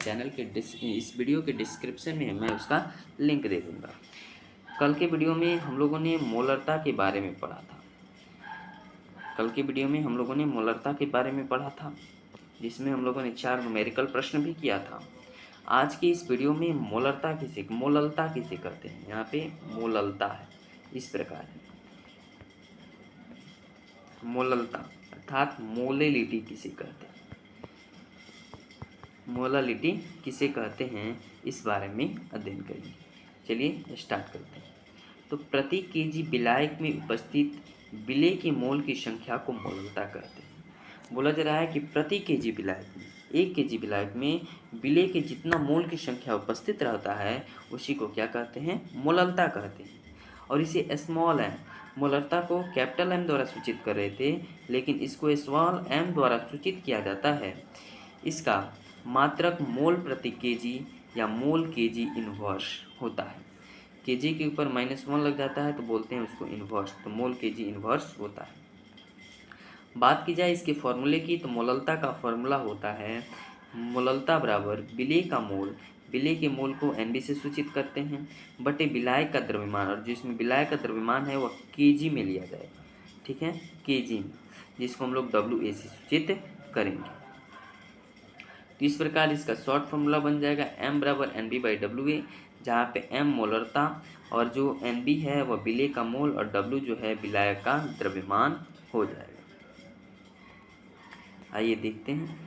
Channel के इस video के डिस्क्रिप्शन में मैं उसका लिंक दे दूँगा। कल के वीडियो में हम लोगों ने मोलरता के बारे में पढ़ा था। के बारे में पढ़ा था, जिसमें हम लोगों ने 4 न्यूमेरिकल प्रश्न भी किया था। आज की इस वीडियो में मोललता किसे कहते हैं। यहाँ पे मोललता है, इस प्रकार है। मोललता अर्थात मोलेलिटी किसे कहते हैं, इस बारे में अध्ययन करेंगे। चलिए स्टार्ट करते हैं। तो प्रति केजी विलायक में उपस्थित विलेय के मोल की संख्या को मोललता कहते हैं। बोला जा रहा है कि प्रति केजी विलायक में, 1 केजी विलायक में विलेय के जितना मोल की संख्या उपस्थित रहता है उसी को क्या कहते हैं, मोललता कहते हैं। और इसे स्मॉल एम, मोलरता को कैपिटल एम द्वारा सूचित कर रहे थे, लेकिन इसको स्मॉल एम द्वारा सूचित किया जाता है। इसका मात्रक मोल प्रति केजी या मोल केजी इनवर्स होता है। केजी के ऊपर -1 लग जाता है तो बोलते हैं उसको इनवर्स, तो मोल केजी इनवर्स होता है। बात की जाए इसके फॉर्मूले की, तो मोललता का फॉर्मूला होता है मोललता बराबर विलेय का मोल, विलेय के मोल को एनबी से सूचित करते हैं, बटे विलायक का द्रव्यमान, और जिसमें विलायक का द्रव्यमान है वह केजी में लिया जाएगा। ठीक है, केजी में, जिसको हम लोग डब्ल्यू ए से सूचित करेंगे। तो इस प्रकार इसका शॉर्ट फॉर्मूला बन जाएगा m बराबर N B by W A, जहाँ पे m मोलरता और जो एन बी है वह विलेय का मोल और w जो है विलायक का द्रव्यमान हो जाएगा। आइए देखते हैं।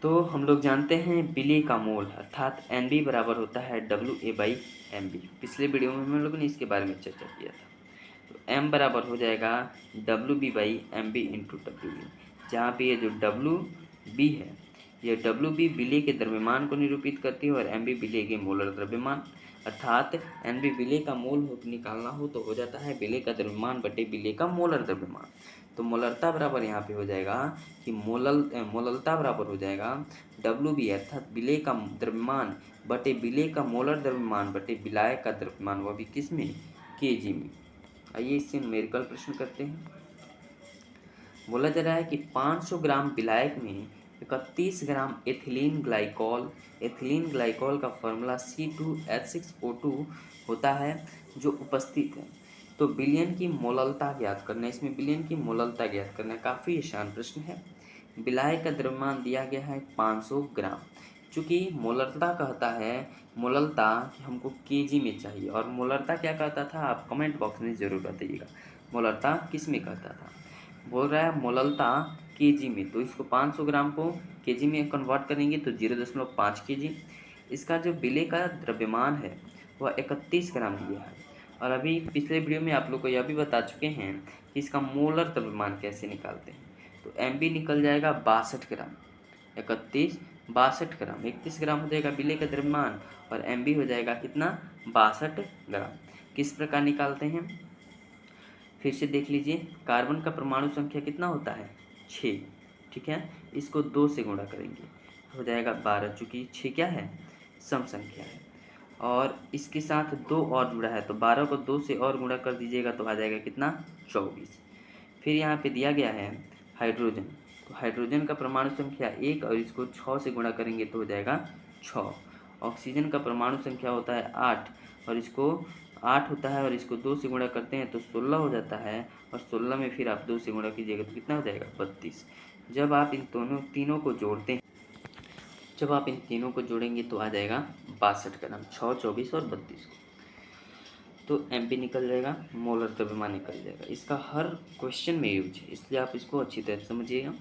तो हम लोग जानते हैं विलेय का मोल अर्थात एन बी बराबर होता है W A by M B. पिछले वीडियो में हम लोगों ने इसके बारे में चर्चा किया था। तो m बराबर हो जाएगा W B by M B into W B, जहाँ पे ये जो डब्ल्यू बी है, यह डब्ल्यू बी विलेय के द्रव्यमान को निरूपित करती है और एम बी विलेय के मोलर द्रव्यमान, अर्थात एन बी विलेय का मोल निकालना हो तो हो जाता है विलेय का द्रव्यमान बटे विलेय का मोलर द्रव्यमान। तो मोलरता बराबर यहाँ पे हो जाएगा कि मोललता बराबर हो जाएगा डब्ल्यू बी अर्थात विलेय का द्रव्यमान बटे विलेय का मोलर द्रव्यमान बटे विलायक का द्रव्यमान, वह भी किस में, केजी में। आइए इससे न्यूमेरिकल प्रश्न करते हैं। बोला जा रहा है कि 500 ग्राम विलायक में 31 ग्राम एथिलीन ग्लाइकॉल का फॉर्मूला C2H6O2 होता है जो उपस्थित है। तो विलयन की मोललता ज्ञात करना, इसमें विलयन की मोललता ज्ञात करना काफ़ी आसान प्रश्न है। विलायक का द्रव्यमान दिया गया है 500 ग्राम। चूँकि मोलरता कहता है, मोललता हमको केजी में चाहिए, और मोलरता क्या कहता था आप कमेंट बॉक्स में ज़रूर बताइएगा, मोलरता किस में कहता था। बोल रहा है मोललता केजी में, तो इसको 500 ग्राम को केजी में कन्वर्ट करेंगे तो 0.5 केजी। इसका जो विलेय का द्रव्यमान है वह 31 ग्राम दिया है, और अभी पिछले वीडियो में आप लोग को यह भी बता चुके हैं कि इसका मोलर द्रव्यमान कैसे निकालते हैं। तो एम बी निकल जाएगा 62 ग्राम, 31 62 ग्राम, 31 ग्राम हो जाएगा विलेय का द्रव्यमान, और एम बी हो जाएगा कितना, 62 ग्राम। किस प्रकार निकालते हैं फिर से देख लीजिए। कार्बन का परमाणु संख्या कितना होता है, 6। ठीक है, इसको 2 से गुणा करेंगे हो जाएगा 12, चूँकि 6 क्या है, सम संख्या है, और इसके साथ 2 और जुड़ा है तो 12 को 2 से और गुणा कर दीजिएगा तो आ जाएगा कितना, 24। फिर यहाँ पे दिया गया है हाइड्रोजन, तो हाइड्रोजन का परमाणु संख्या 1 और इसको 6 से गुणा करेंगे तो हो जाएगा 6। ऑक्सीजन का परमाणु संख्या होता है 8 और इसको 8 होता है और इसको 2 से गुणा करते हैं तो 16 हो जाता है, और 16 में फिर आप 2 से गुणा कीजिएगा तो कितना हो जाएगा, 32। जब आप इन तीनों को जोड़ते हैं, जब आप इन तीनों को जोड़ेंगे तो आ जाएगा 62 ग्राम, 6, 24 और 32 को, तो एम पी निकल जाएगा, मोलर द्रव्यमान निकल जाएगा। इसका हर क्वेश्चन में यूज है, इसलिए आप इसको अच्छी तरह समझिएगा।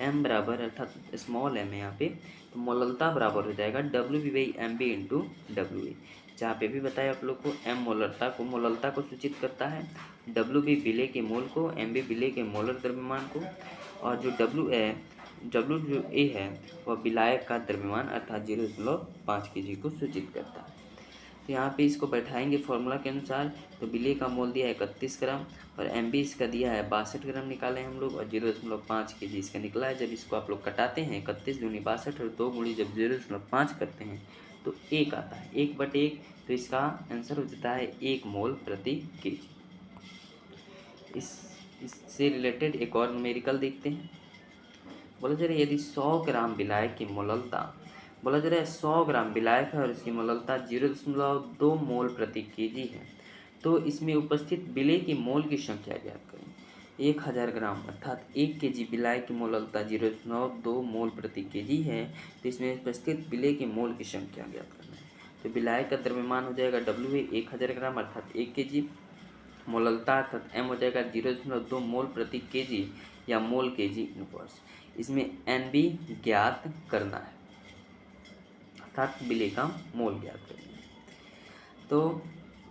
एम बराबर अर्थात स्मॉल एम है यहाँ पे, तो मोललता बराबर हो जाएगा W B by M B into W A, जहाँ पे भी बताया आप लोग को एम मोललता को सूचित करता है, डब्ल्यू बी विलेय के मोल को, एम बी विलेय के मोलर द्रव्यमान को, और जो डब्ल्यू जो ए है वह विलायक का द्रव्यमान अर्थात 0.5 केजी को सूचित करता है। तो यहाँ पे इसको बैठाएंगे फॉर्मूला के अनुसार, तो विलेय का मोल दिया है 31 ग्राम और एम बी इसका दिया है 62 ग्राम निकाले हम लोग, और 0.5 केजी इसका निकला है। जब इसको आप लोग कटाते हैं 31 दूनी 62 और 2 गुणी जब 0.5 करते हैं तो 1 आता है, 1/1, तो इसका आंसर हो जाता है 1 मोल प्रति केजी। इससे रिलेटेड एक और न्यूमेरिकल देखते हैं। बोला जा रहा है यदि 100 ग्राम विलायक की मोललता, बोला जा रहा है 100 ग्राम विलायक है और इसकी मोललता 0.2 मोल प्रति केजी है, तो इसमें उपस्थित विलेय की मोल की संख्या ज्ञात करें। 1000 ग्राम अर्थात 1 केजी विलायक की मोललता 0.2 मोल प्रति केजी है, तो इसमें उपस्थित विलेय की मोल की संख्या ज्ञात करना है। तो विलायक का द्रव्यमान हो जाएगा WA 1000 ग्राम अर्थात 1 केजी, मोललता अर्थात M हो जाएगा 0.2 मोल प्रति केजी या मोल केजी इनवर्स। इसमें NB ज्ञात करना है अर्थात विलेय का मोल ज्ञात करना है। तो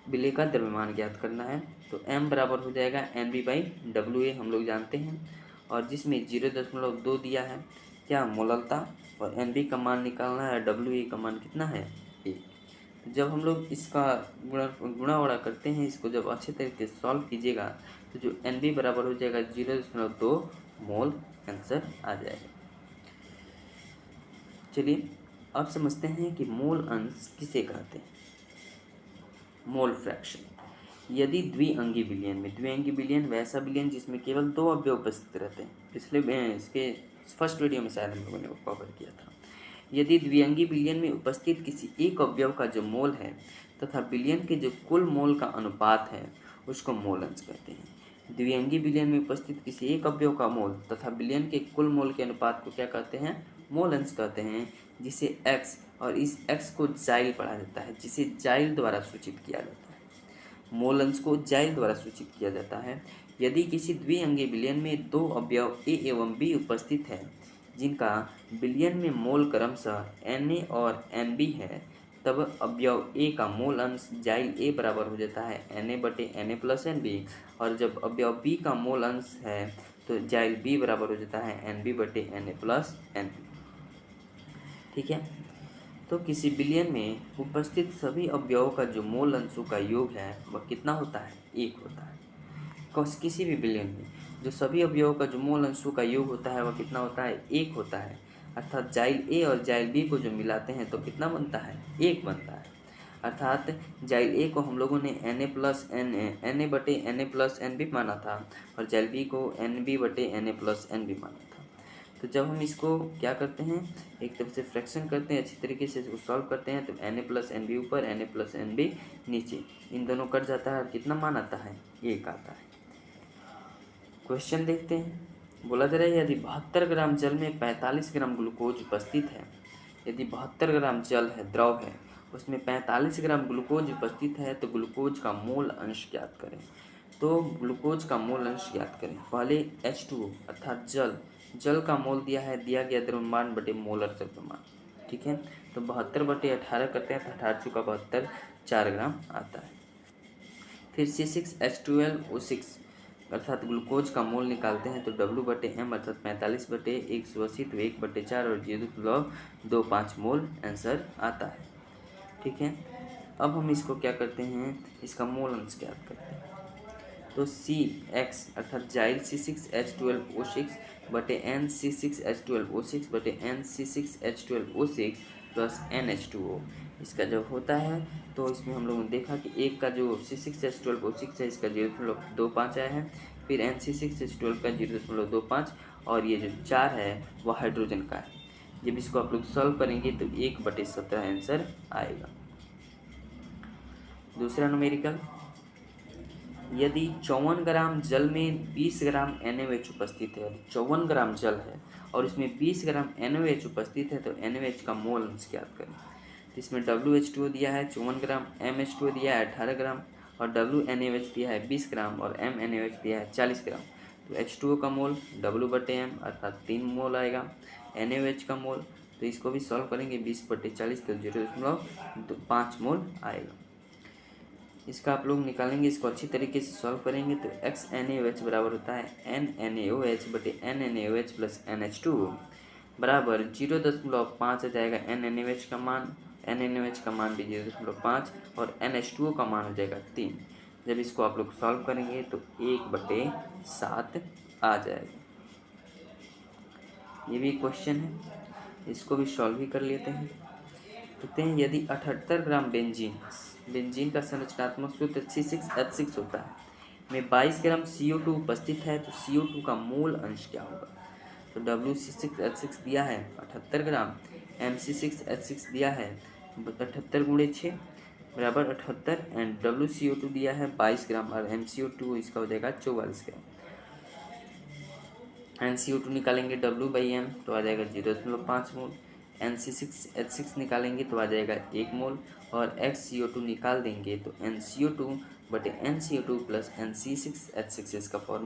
विलेय का द्रव्यमान ज्ञात करना है, तो M बराबर हो जाएगा NB/WA हम लोग जानते हैं, और जिसमें 0.2 दिया है क्या मोललता, और NB का मान निकालना है, WA का मान कितना है 1। जब हम लोग इसका गुणा वड़ा करते हैं, इसको जब अच्छे तरीके से सॉल्व कीजिएगा तो जो NB बराबर हो जाएगा 0.2 मोल आंसर आ जाएगा। चलिए अब समझते हैं कि मोल अंश किसे कहते हैं। Mole fraction. यदि द्विअंगी विलयन में, द्विअंगी विलयन वैसा विलयन जिसमें केवल 2 अवयव उपस्थित रहते हैं, पिछले इसके फर्स्ट वीडियो में शायद हम लोगों ने कवर किया था। यदि द्विअंगी विलयन में उपस्थित किसी एक अवयव का जो मोल है तथा विलयन के जो कुल मोल का अनुपात है उसको मोल अंश कहते हैं। द्विअंगी विलयन में उपस्थित किसी एक अवयव का मोल तथा विलयन के कुल मोल के अनुपात को क्या कहते हैं, मोल अंश कहते हैं, जिसे x और इस x को जाइल पढ़ा जाता है, जिसे जाइल द्वारा सूचित किया जाता है। मोल अंश को जाइल द्वारा सूचित किया जाता है। यदि किसी द्विअंगी विलयन में 2 अवयव A एवं B उपस्थित है जिनका विलयन में मोल क्रमशः Na और Nb है, तब अवयव A का मोल अंश जाइल A बराबर हो जाता है Na/Na प्लस Nb, और जब अवयव B का मोल अंश है तो जाइल B बराबर हो जाता है Nb/Na प्लस Nb। ठीक है, तो किसी विलयन में उपस्थित सभी अवयवों का जो मोल अंशों का योग है वह कितना होता है, 1 होता है। किसी भी विलयन में जो सभी अवयवों का जो मोल अंशों का योग होता है वह कितना होता है, 1 होता है। अर्थात जाइल A और जाइल B को जो मिलाते हैं तो कितना बनता है, 1 बनता है। अर्थात जाइल A को हम लोगों ने Na/Na प्लस Nb माना था और जाइल B को Nb/Na प्लस Nb माना था। तो जब हम इसको क्या करते हैं, एक तरफ से फ्रैक्शन करते हैं, अच्छी तरीके से इसको सॉल्व करते हैं, तो Na प्लस Nb ऊपर, Na प्लस Nb नीचे, इन दोनों कट जाता है और कितना मान आता है, 1 आता है। क्वेश्चन देखते हैं। बोला जा रहा है यदि 72 ग्राम जल में 45 ग्राम ग्लूकोज उपस्थित है, यदि 72 ग्राम जल है, द्रव है, उसमें 45 ग्राम ग्लूकोज उपस्थित है, तो ग्लूकोज का मोल अंश ज्ञात करें। तो ग्लूकोज का मोल अंश ज्ञात करें। पहले H2O अर्थात जल का मोल दिया है, दिया गया द्रव्यमान बटे मोलर द्रव्यमान। ठीक है, तो 72/18 करते हैं तो 18×72 4 ग्राम आता है। फिर C6H12O6 अर्थात ग्लूकोज का मोल निकालते हैं तो W/M अर्थात 45/180 तो 1/4 और 0.25 मोल आंसर आता है। ठीक है, अब हम इसको क्या करते हैं, इसका मोल अंश ज्ञात करते हैं। तो CX अर्थात जाइल C6H12O6 बटे NC6H12O6 बटे NC6H12O6 प्लस NH2O, इसका जब होता है तो इसमें हम लोगों ने देखा कि एक का जो C6H12O6 है इसका 0.25 आया है, फिर NC6H12 का 0.25, और ये जो 4 है वह हाइड्रोजन का है। जब इसको आप लोग सॉल्व करेंगे तो 1/17 आंसर आएगा। दूसरा न्यूमेरिकल, यदि 54 ग्राम जल में 20 ग्राम NaOH उपस्थित है, 54 ग्राम जल है और इसमें 20 ग्राम NaOH उपस्थित है, तो NaOH का मोल अंश ज्ञात करें। तो इसमें WH2O दिया है 54 ग्राम, MH2O दिया है 18 ग्राम और WNaOH दिया है 20 ग्राम और MNaOH दिया है 40 ग्राम। तो H2O का मोल W/M अर्थात 3 मोल आएगा। NaOH का मोल, तो इसको भी सॉल्व करेंगे 20/40 तो 0.5 मोल आएगा। इसका आप लोग निकालेंगे, इसको अच्छी तरीके से सॉल्व करेंगे तो XNaOH बराबर होता है NNaOH बटे NNaOH प्लस NH2O बराबर 0.5 आ जाएगा NNaOH का मान, NNaOH का मान भी 0.5 और NH2O का मान हो जाएगा 3। जब इसको आप लोग सॉल्व करेंगे तो 1/7 आ जाएगा। ये भी क्वेश्चन है, इसको भी सॉल्व ही कर लेते हैं। कहते हैं यदि 78 ग्राम बेंजीन का संरचनात्मक सूत्र C6H6 होता है में 22 ग्राम CO2 उपस्थित है, तो CO2 का मोल अंश क्या होगा। तो WC6H6 दिया है 78 ग्राम, MC6H6 दिया है 78 गुणे 6 बराबर 78 एंड WCO2 दिया है 22 ग्राम और MCO2 इसका हो जाएगा 44 ग्राम। NCO2 निकालेंगे W/M तो आ जाएगा 0.5 मोल, NC6H6 निकालेंगे तो आ जाएगा 1 मोल और XCO2 निकाल देंगे तो NCO2/NCO2 प्लस NC6H6 इसका फॉर्मूला